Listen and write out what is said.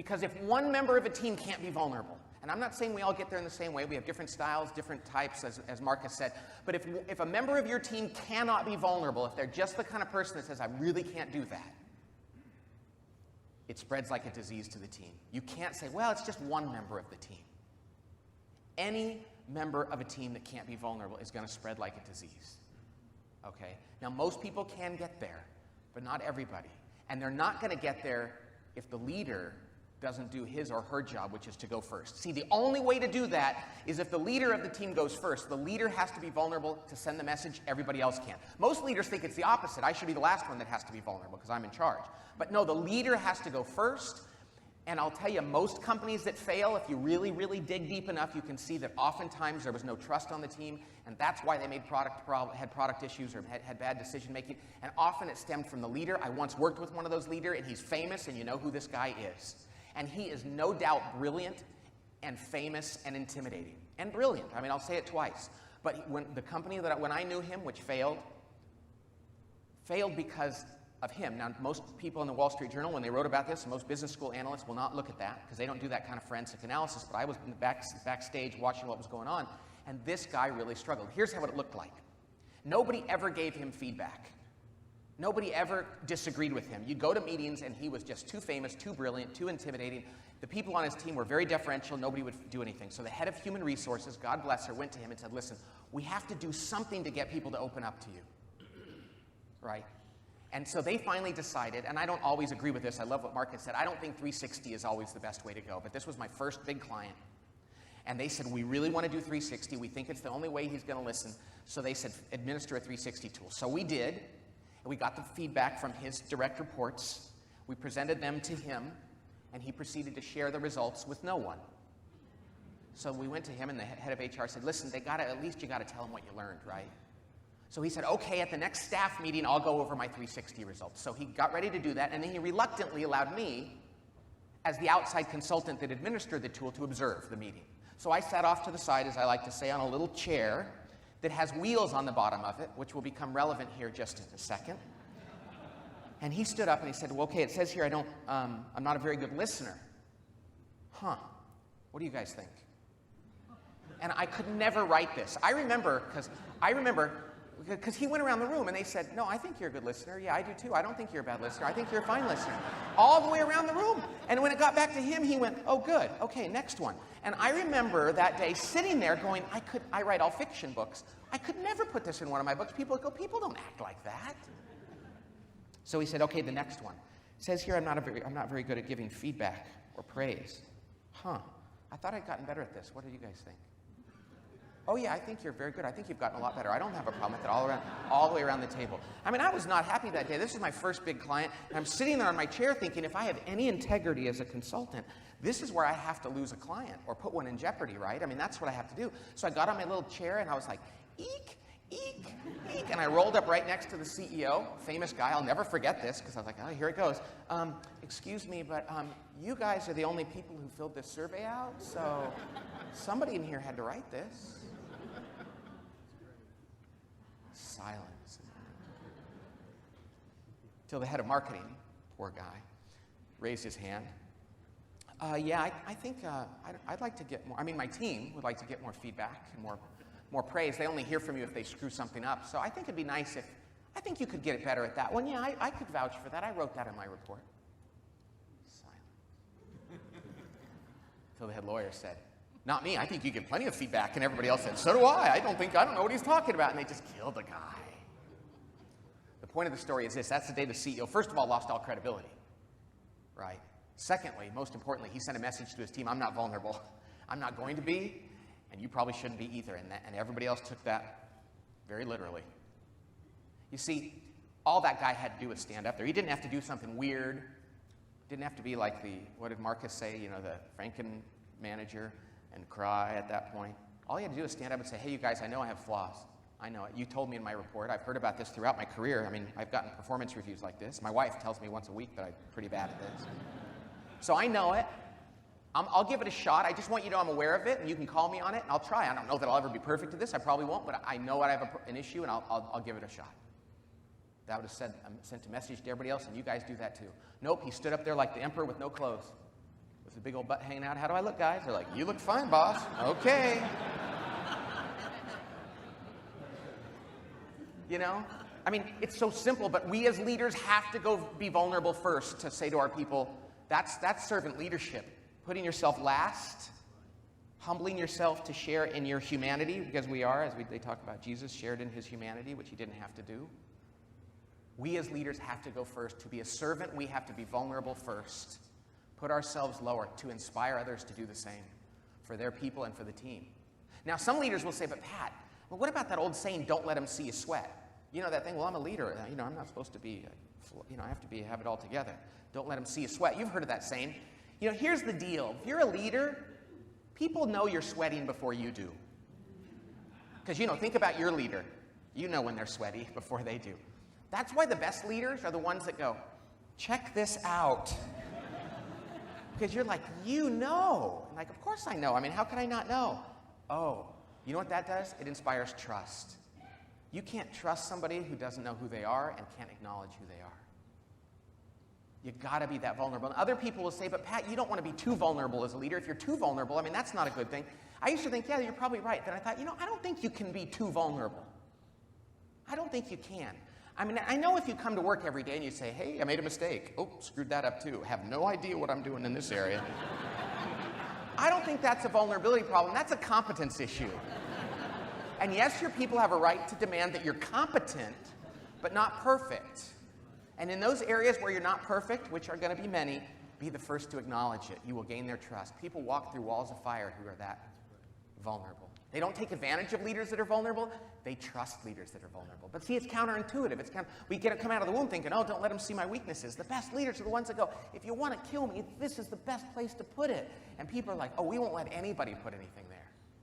Because if one member of a team can't be vulnerable, and I'm not saying we all get there in the same way, we have different styles, different types, as Marcus said, but if a member of your team cannot be vulnerable, if they're just the kind of person that says, I really can't do that, it spreads like a disease to the team. You can't say, well, it's just one member of the team. Any member of a team that can't be vulnerable is going to spread like a disease. Okay? Now, most people can get there, but not everybody. And they're not going to get there if the leader doesn't do his or her job, which is to go first. See, the only way to do that is if the leader of the team goes first. The leader has to be vulnerable to send the message, everybody else can. Most leaders think it's the opposite. I should be the last one that has to be vulnerable because I'm in charge. But no, the leader has to go first. And I'll tell you, most companies that fail, if you really, really dig deep enough, you can see that oftentimes there was no trust on the team, and that's why they had product issues or had bad decision making. And often it stemmed from the leader. I once worked with one of those leaders, and he's famous, and you know who this guy is. And he is no doubt brilliant and famous and intimidating. And brilliant. I mean, I'll say it twice. But when the company when I knew him, which failed because of him. Now, most people in the Wall Street Journal, when they wrote about this, most business school analysts will not look at that because they don't do that kind of forensic analysis. But I was in the backstage watching what was going on, and this guy really struggled. Here's how it looked like. Nobody ever gave him feedback. Nobody ever disagreed with him. You'd go to meetings, and he was just too famous, too brilliant, too intimidating. The people on his team were very deferential. Nobody would do anything. So the head of human resources, God bless her, went to him and said, listen, we have to do something to get people to open up to you. Right? And so they finally decided, and I don't always agree with this. I love what Marcus said. I don't think 360 is always the best way to go. But this was my first big client. And they said, we really want to do 360. We think it's the only way he's going to listen. So they said, administer a 360 tool. So we did. And we got the feedback from his direct reports. We presented them to him. And he proceeded to share the results with no one. So we went to him, and the head of HR said, listen, at least you got to tell them what you learned, right? So he said, okay, at the next staff meeting, I'll go over my 360 results. So he got ready to do that, and then he reluctantly allowed me, as the outside consultant that administered the tool, to observe the meeting. So I sat off to the side, as I like to say, on a little chair that has wheels on the bottom of it, which will become relevant here just in a second. And he stood up and he said, well, okay, it says here I'm not a very good listener. Huh, what do you guys think? And I could never write this. I remember, because he went around the room and they said, no, I think you're a good listener. Yeah, I do too. I don't think you're a bad listener. I think you're a fine listener. All the way around the room. And when it got back to him, he went, oh, good. Okay, next one. And I remember that day sitting there going, I write all fiction books. I could never put this in one of my books. People would go, people don't act like that. So he said, okay, the next one. It says here I'm not very good at giving feedback or praise. Huh. I thought I'd gotten better at this. What do you guys think? Oh, yeah, I think you're very good. I think you've gotten a lot better. I don't have a problem with it all the way around the table. I mean, I was not happy that day. This is my first big client, and I'm sitting there on my chair thinking, if I have any integrity as a consultant, this is where I have to lose a client or put one in jeopardy, right? I mean, that's what I have to do. So I got on my little chair, and I was like, eek, eek, eek, and I rolled up right next to the CEO, famous guy. I'll never forget this, because I was like, oh, here it goes. Excuse me, but you guys are the only people who filled this survey out, so somebody in here had to write this. Silence. Till the head of marketing, poor guy, raised his hand. Yeah, I think I'd like to get more. I mean, my team would like to get more feedback and more praise. They only hear from you if they screw something up. So I think it'd be nice if, I think you could get it better at that one. Yeah, I could vouch for that. I wrote that in my report. Silence. Till the head lawyer said, not me, I think you get plenty of feedback. And everybody else said, so do I. I don't know what he's talking about. And they just killed the guy. The point of the story is this. That's the day the CEO, first of all, lost all credibility. Right? Secondly, most importantly, he sent a message to his team, I'm not vulnerable. I'm not going to be, and you probably shouldn't be either. And everybody else took that very literally. You see, all that guy had to do was stand up there. He didn't have to do something weird. Didn't have to be like what did Marcus say, the Franken manager, and cry at that point. All he had to do is stand up and say, hey, you guys, I know I have flaws. I know it. You told me in my report. I've heard about this throughout my career. I mean, I've gotten performance reviews like this. My wife tells me once a week that I'm pretty bad at this. So I know it. I'll give it a shot. I just want you to know I'm aware of it, and you can call me on it, and I'll try. I don't know that I'll ever be perfect at this. I probably won't, but I know I have an issue, and I'll give it a shot. That would have sent a message to everybody else, and you guys do that too. Nope, he stood up there like the emperor with no clothes. the big old butt hanging out. How do I look, guys? They're like, you look fine, boss. Okay. You know? I mean, it's so simple, but we as leaders have to go be vulnerable first to say to our people, that's servant leadership. Putting yourself last, humbling yourself to share in your humanity, because we are, as they talk about Jesus, shared in his humanity, which he didn't have to do. We as leaders have to go first. To be a servant, we have to be vulnerable first. Put ourselves lower to inspire others to do the same for their people and for the team. Now, some leaders will say, but Pat, well, what about that old saying, don't let them see you sweat? You know that thing, well, I'm a leader. You know, I'm not supposed to be, I have to have it all together. Don't let them see you sweat. You've heard of that saying. You know, here's the deal. If you're a leader, people know you're sweating before you do. Because, you know, think about your leader. You know when they're sweaty before they do. That's why the best leaders are the ones that go, check this out. Because you're like, you know. I'm like, of course I know. I mean, how could I not know? Oh, you know what that does? It inspires trust. You can't trust somebody who doesn't know who they are and can't acknowledge who they are. You got to be that vulnerable. And other people will say, but Pat, you don't want to be too vulnerable as a leader. If you're too vulnerable, I mean, that's not a good thing. I used to think, yeah, you're probably right. Then I thought, you know, I don't think you can be too vulnerable. I don't think you can. I mean, I know if you come to work every day and you say, hey, I made a mistake. Oh, screwed that up too. Have no idea what I'm doing in this area. I don't think that's a vulnerability problem. That's a competence issue. And yes, your people have a right to demand that you're competent, but not perfect. And in those areas where you're not perfect, which are going to be many, be the first to acknowledge it. You will gain their trust. People walk through walls of fire who are that vulnerable. They don't take advantage of leaders that are vulnerable. They trust leaders that are vulnerable. But see, it's counterintuitive. We come out of the womb thinking, oh, don't let them see my weaknesses. The best leaders are the ones that go, if you want to kill me, this is the best place to put it. And people are like, oh, we won't let anybody put anything there.